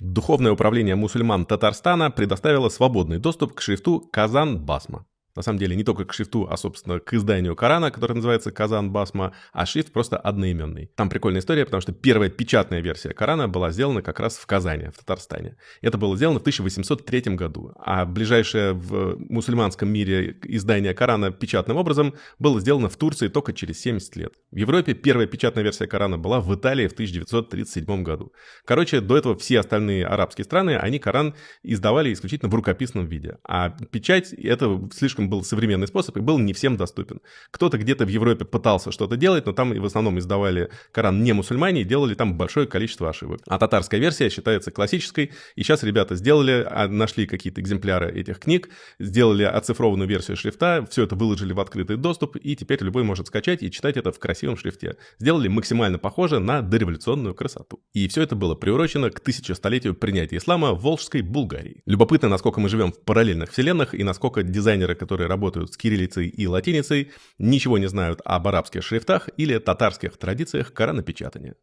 Духовное управление мусульман Татарстана предоставило свободный доступ к шрифту Казан-Басма. На самом деле не только к шрифту, а, собственно, к изданию Корана, который называется Казан-Басма, а шрифт просто одноименный. Там прикольная история, потому что первая печатная версия Корана была сделана как раз в Казани, в Татарстане. Это было сделано в 1803 году, а ближайшее в мусульманском мире издание Корана печатным образом было сделано в Турции только через 70 лет. В Европе первая печатная версия Корана была в Италии в 1937 году. Короче, до этого все остальные арабские страны, они Коран издавали исключительно в рукописном виде, а печать — это слишком был современный способ и был не всем доступен. Кто-то где-то в Европе пытался что-то делать, но там в основном издавали Коран не мусульмане и делали там большое количество ошибок. А татарская версия считается классической, и сейчас ребята сделали, нашли какие-то экземпляры этих книг, сделали оцифрованную версию шрифта, все это выложили в открытый доступ, и теперь любой может скачать и читать это в красивом шрифте. Сделали максимально похоже на дореволюционную красоту. И все это было приурочено к 1000-столетию принятия ислама в Волжской Булгарии. Любопытно, насколько мы живем в параллельных вселенных и насколько дизайнеры, которые работают с кириллицей и латиницей, ничего не знают об арабских шрифтах или татарских традициях коранопечатания.